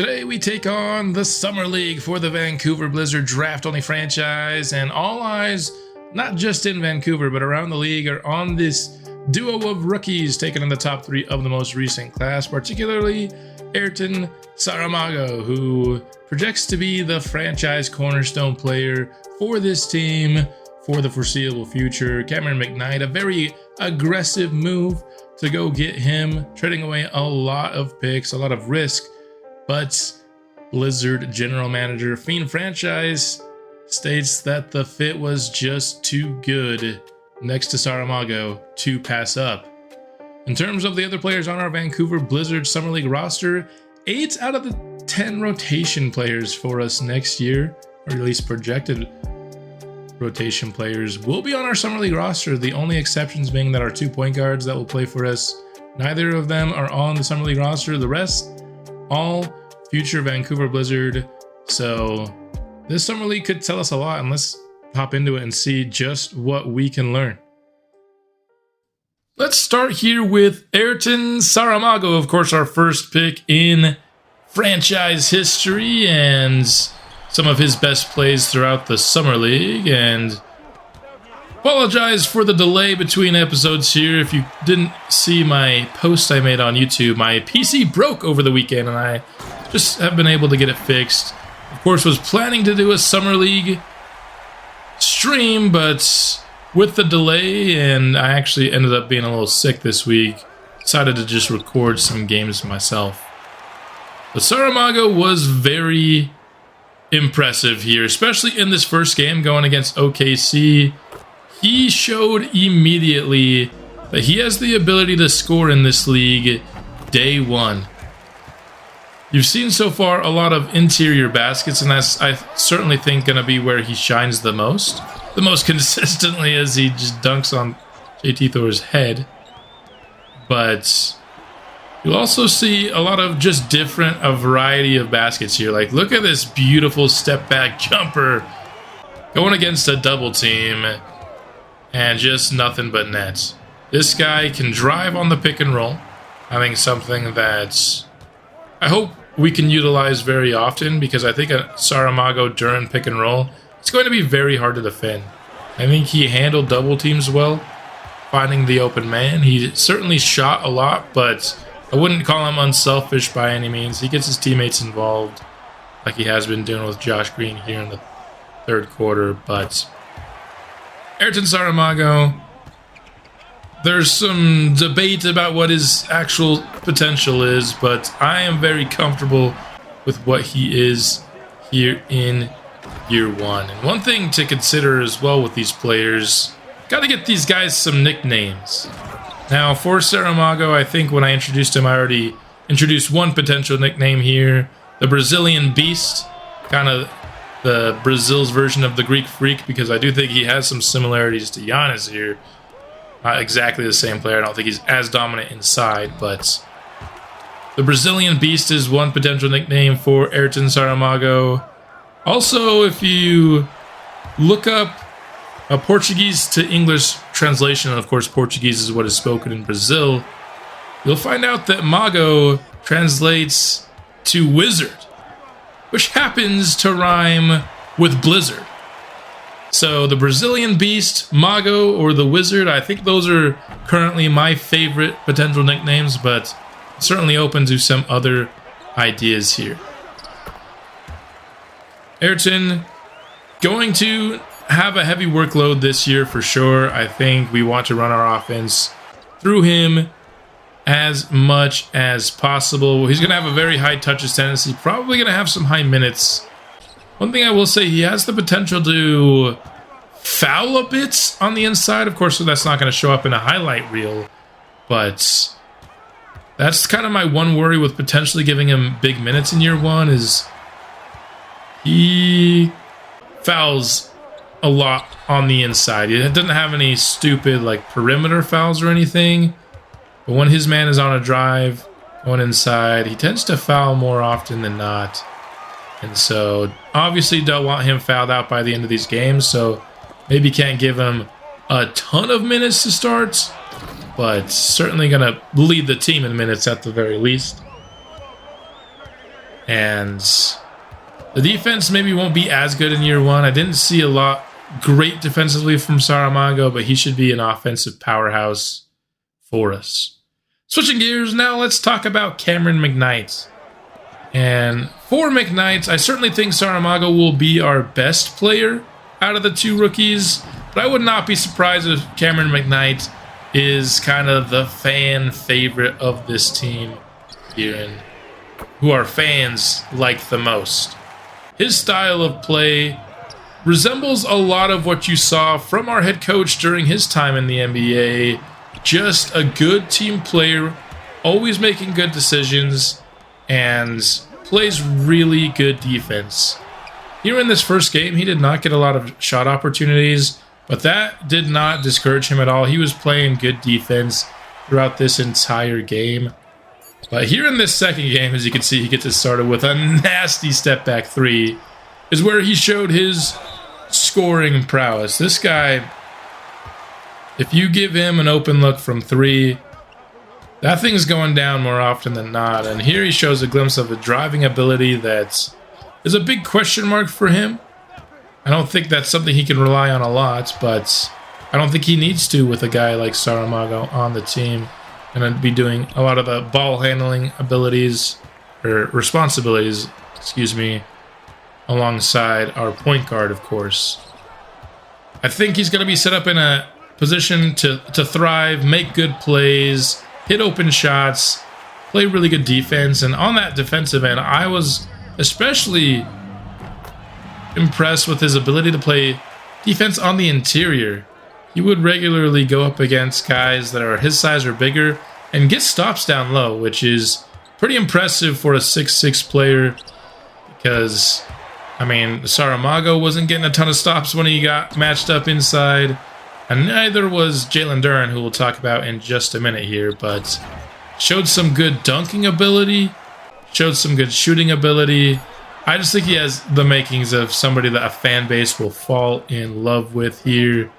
Today we take on the Summer League for the Vancouver Blizzard draft-only franchise, and all eyes, not just in Vancouver, but around the league, are on this duo of rookies taken in the top 3 of the most recent class, particularly Ayrton Saramago, who projects to be the franchise cornerstone player for this team for the foreseeable future. Cameron McKnight, a very aggressive move to go get him, trading away a lot of picks, a lot of risk, but Blizzard general manager Fiend Franchise states that the fit was just too good next to Saramago to pass up. In terms of the other players on our Vancouver Blizzard Summer League roster, 8 out of the 10 rotation players for us next year, or at least projected rotation players, will be on our Summer League roster, the only exceptions being that our 2 point guards that will play for us, neither of them are on the Summer League roster. The rest, all future Vancouver Blizzard. So this Summer League could tell us a lot, and let's hop into it and see just what we can learn. Let's start here with Ayrton Saramago, of course, our first pick in franchise history, and some of his best plays throughout the Summer League. And apologize for the delay between episodes here. If you didn't see my post I made on YouTube, my PC broke over the weekend and I just have been able to get it fixed. Of course, was planning to do a Summer League stream, but with the delay, and I actually ended up being a little sick this week, decided to just record some games myself. But Saramago was very impressive here, especially in this first game going against OKC. He showed immediately that he has the ability to score in this league day one. You've seen so far a lot of interior baskets, and that's, I certainly think, going to be where he shines the most consistently, as he just dunks on JT Thor's head. But you'll also see a lot of just a variety of baskets here. Like, look at this beautiful step back jumper going against a double team and just nothing but net. This guy can drive on the pick and roll, having something that I hope we can utilize very often, because I think a Saramago Duren pick and roll, it's going to be very hard to defend. I think he handled double teams well, finding the open man. He certainly shot a lot, but I wouldn't call him unselfish by any means. He gets his teammates involved, like he has been doing with Josh Green here in the third quarter. But Ayrton Saramago, there's some debate about what his actual potential is, but I am very comfortable with what he is here in year one. And one thing to consider as well with these players, got to get these guys some nicknames. Now, for Saramago, I think when I introduced him, I already introduced one potential nickname here, the Brazilian Beast, kind of the Brazil's version of the Greek Freak, because I do think he has some similarities to Giannis here. Not exactly the same player. I don't think he's as dominant inside, but the Brazilian Beast is one potential nickname for Ayrton Saramago. Also, if you look up a Portuguese to English translation, and of course Portuguese is what is spoken in Brazil, you'll find out that Mago translates to wizard, which happens to rhyme with blizzard. So the Brazilian Beast, Mago, or the Wizard, I think those are currently my favorite potential nicknames, but certainly open to some other ideas here. Ayrton going to have a heavy workload this year for sure. I think we want to run our offense through him as much as possible. He's going to have a very high touches tendency, probably going to have some high minutes. One thing I will say, he has the potential to foul a bit on the inside. Of course, that's not going to show up in a highlight reel, but that's kind of my one worry with potentially giving him big minutes in year one, is he fouls a lot on the inside. He doesn't have any stupid like perimeter fouls or anything, but when his man is on a drive going inside, he tends to foul more often than not. And so, obviously, don't want him fouled out by the end of these games, so maybe can't give him a ton of minutes to start, but certainly going to lead the team in minutes at the very least. And the defense maybe won't be as good in year one. I didn't see a lot great defensively from Saramago, but he should be an offensive powerhouse for us. Switching gears now, let's talk about Cameron McKnight. And for McKnight, I certainly think Saramago will be our best player out of the two rookies, but I would not be surprised if Cameron McKnight is kind of the fan favorite of this team here, and who our fans like the most. His style of play resembles a lot of what you saw from our head coach during his time in the NBA. Just a good team player, always making good decisions, and plays really good defense. Here in this first game, he did not get a lot of shot opportunities, but that did not discourage him at all. He was playing good defense throughout this entire game. But here in this second game, as you can see, he gets it started with a nasty step back three, is where he showed his scoring prowess. This guy, if you give him an open look from three, that thing's going down more often than not. And here he shows a glimpse of a driving ability that is a big question mark for him. I don't think that's something he can rely on a lot, but I don't think he needs to with a guy like Saramago on the team. And I'd be doing a lot of the ball handling abilities, or responsibilities, excuse me, alongside our point guard, of course. I think he's going to be set up in a position to thrive, make good plays, hit open shots, play really good defense. And on that defensive end, I was especially impressed with his ability to play defense on the interior. He would regularly go up against guys that are his size or bigger and get stops down low, which is pretty impressive for a 6'6" player, because, I mean, Saramago wasn't getting a ton of stops when he got matched up inside, and neither was Jaylen Duren, who we'll talk about in just a minute here, but showed some good dunking ability, showed some good shooting ability. I just think he has the makings of somebody that a fan base will fall in love with here.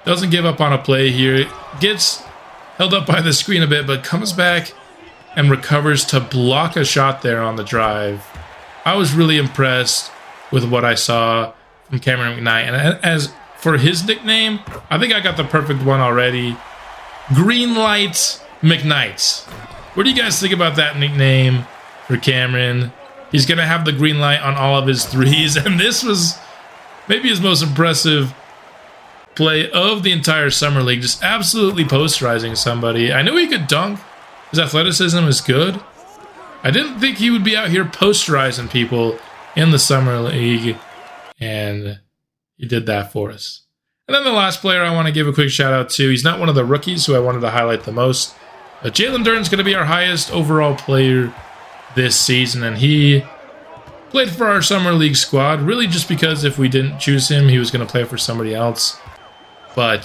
Doesn't give up on a play here. Gets held up by the screen a bit, but comes back and recovers to block a shot there on the drive. I was really impressed with what I saw from Cameron McKnight. And as for his nickname, I think I got the perfect one already. Green Light McKnight. What do you guys think about that nickname for Cameron? He's going to have the green light on all of his threes, and this was maybe his most impressive play of the entire summer league. Just absolutely posterizing somebody. I knew he could dunk. His athleticism is good. I didn't think he would be out here posterizing people in the summer league, and he did that for us. And then the last player I want to give a quick shout out to, he's not one of the rookies who I wanted to highlight the most, but Jaylen Duren is going to be our highest overall player this season, and he played for our summer league squad, really just because if we didn't choose him, he was going to play for somebody else. But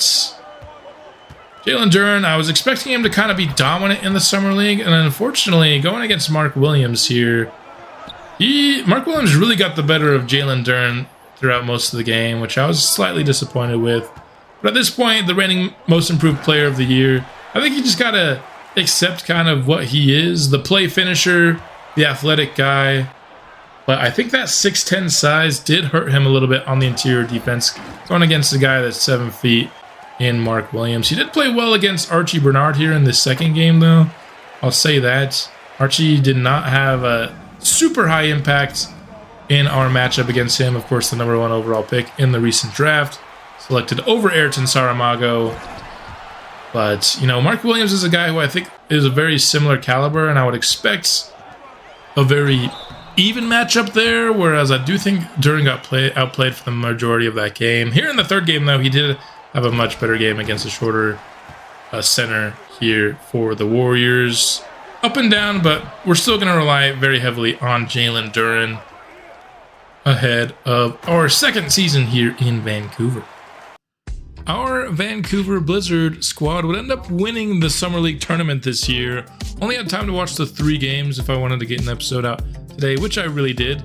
Jaylen Duren, I was expecting him to kind of be dominant in the summer league, and unfortunately, going against Mark Williams here, Mark Williams really got the better of Jaylen Duren throughout most of the game, which I was slightly disappointed with. But at this point, the reigning most improved player of the year, I think you just got to accept kind of what he is, the play finisher, the athletic guy. But I think that 6'10" size did hurt him a little bit on the interior defense, going against a guy that's 7 feet in Mark Williams. He did play well against Archie Bernard here in this second game, though. I'll say that. Archie did not have a super high impact in our matchup against him. Of course, the number 1 overall pick in the recent draft, selected over Ayrton Saramago. But, you know, Mark Williams is a guy who I think is a very similar caliber, and I would expect a very even matchup there, whereas I do think Duren got outplayed for the majority of that game. Here in the third game, though, he did have a much better game against a shorter center here for the Warriors. Up and down, but we're still going to rely very heavily on Jaylen Duren ahead of our second season here in Vancouver. Our Vancouver Blizzard squad would end up winning the Summer League tournament this year. Only had time to watch the 3 games if I wanted to get an episode out today, which I really did.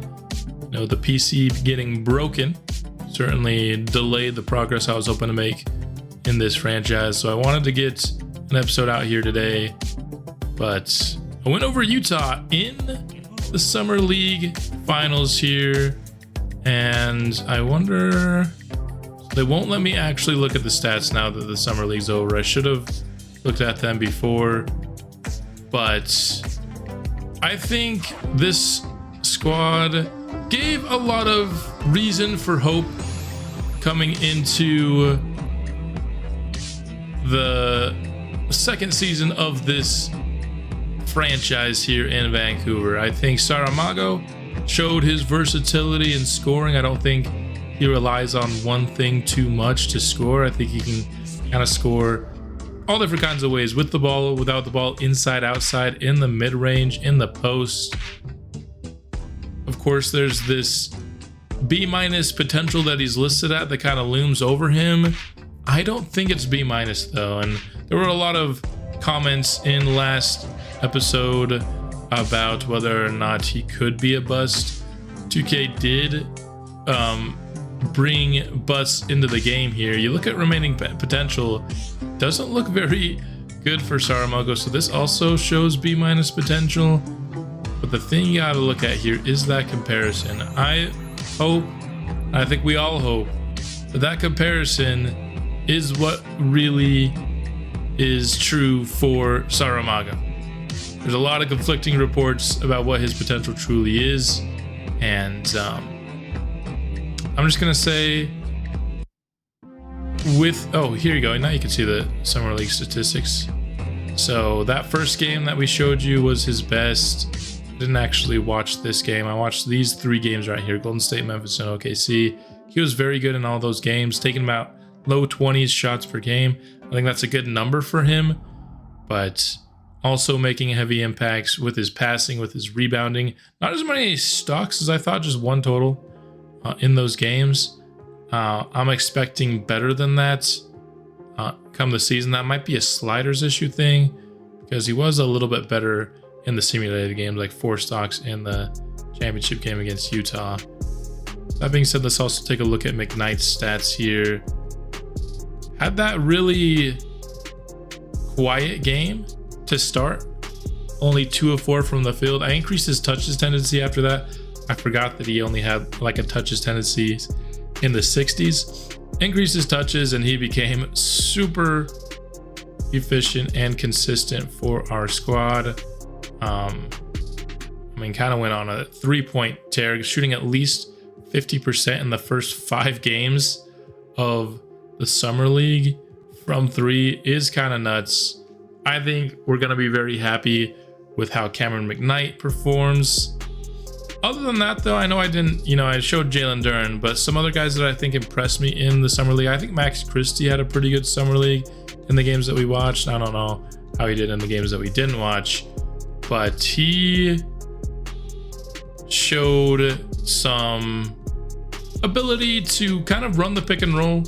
You know, the PC getting broken certainly delayed the progress I was hoping to make in this franchise, so I wanted to get an episode out here today. But a win over Utah in the Summer League finals here, and I wonder, they won't let me actually look at the stats now that the Summer League's over. I should have looked at them before, but I think this squad gave a lot of reason for hope coming into the second season of this franchise here in Vancouver. I think Saramago showed his versatility in scoring. I don't think he relies on one thing too much to score. I think he can kind of score all different kinds of ways, with the ball, without the ball, inside, outside, in the mid-range, in the post. Of course, there's this B- potential that he's listed at that kind of looms over him. I don't think it's B- though, and there were a lot of comments in last episode about whether or not he could be a bust. 2K did bring busts into the game here. You look at remaining potential, doesn't look very good for Saramago, so this also shows B- potential. But the thing you gotta look at here is that comparison. I hope, I think we all hope, that that comparison is what really is true for Saramago. There's a lot of conflicting reports about what his potential truly is, and I'm just gonna say, oh, here you go. Now you can see the Summer League statistics. So that first game that we showed you was his best. Didn't actually watch this game. I watched these 3 games right here: Golden State, Memphis, and OKC. He was very good in all those games, taking about low 20s shots per game. I think that's a good number for him, but also making heavy impacts with his passing, with his rebounding. Not as many stocks as I thought, just 1 total in those games. I'm expecting better than that come the season. That might be a sliders issue thing, because he was a little bit better in the simulated games, like 4 stocks in the championship game against Utah. That being said, let's also take a look at McKnight's stats here. Had that really quiet game to start, only 2 of 4 from the field. I increased his touches tendency after that. I forgot that he only had like a touches tendency in the 60s. Increased his touches and he became super efficient and consistent for our squad. I mean, kind of went on a 3-point tear, shooting at least 50% in the first 5 games of the Summer League from 3 is kind of nuts. I think we're going to be very happy with how Cameron McKnight performs. Other than that, though, I know I didn't, I showed Jaylen Duren, but some other guys that I think impressed me in the Summer League, I think Max Christie had a pretty good Summer League in the games that we watched. I don't know how he did in the games that we didn't watch, but he showed some ability to kind of run the pick and roll.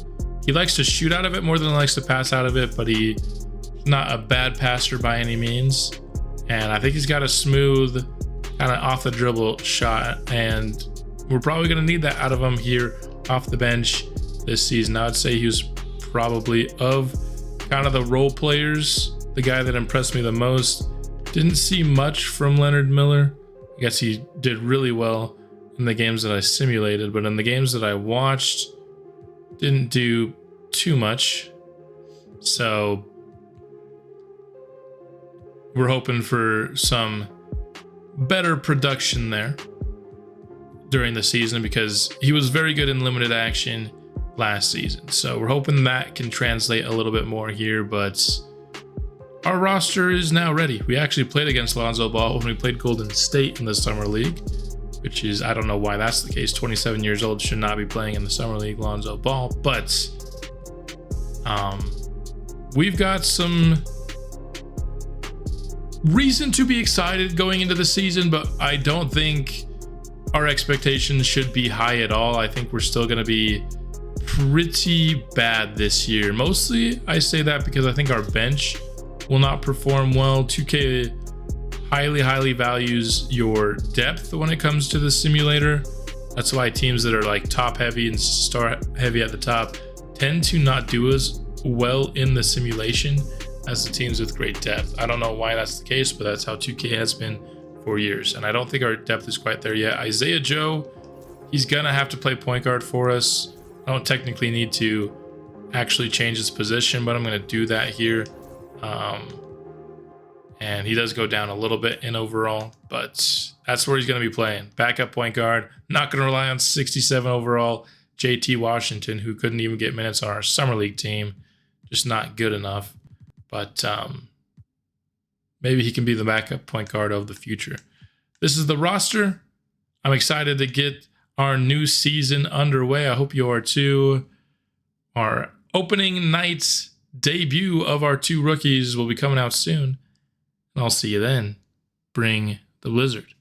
He likes to shoot out of it more than he likes to pass out of it, but he's not a bad passer by any means. And I think he's got a smooth kind of off the dribble shot, and we're probably going to need that out of him here off the bench this season. I would say he was probably, of kind of the role players, the guy that impressed me the most. Didn't see much from Leonard Miller. I guess he did really well in the games that I simulated, but in the games that I watched, didn't do too much. So we're hoping for some better production there during the season, because he was very good in limited action last season. So we're hoping that can translate a little bit more here, but our roster is now ready. We actually played against Lonzo Ball when we played Golden State in the Summer League, which is, I don't know why that's the case. 27 years old, should not be playing in the Summer League, Lonzo Ball. But we've got some reason to be excited going into the season, but I don't think our expectations should be high at all. I think we're still going to be pretty bad this year. Mostly I say that because I think our bench will not perform well. 2K highly values your depth when it comes to the simulator. That's why teams that are like top heavy and star heavy at the top tend to not do as well in the simulation as the teams with great depth. I don't know why that's the case, but that's how 2K has been for years. And I don't think our depth is quite there yet. Isaiah Joe, he's going to have to play point guard for us. I don't technically need to actually change his position, but I'm going to do that here. And he does go down a little bit in overall, but that's where he's going to be playing. Backup point guard. Not going to rely on 67 overall JT Washington, who couldn't even get minutes on our Summer League team. Just not good enough. But maybe he can be the backup point guard of the future. This is the roster. I'm excited to get our new season underway. I hope you are too. Our opening night's debut of our 2 rookies will be coming out soon. And I'll see you then. Bring the Blizzard.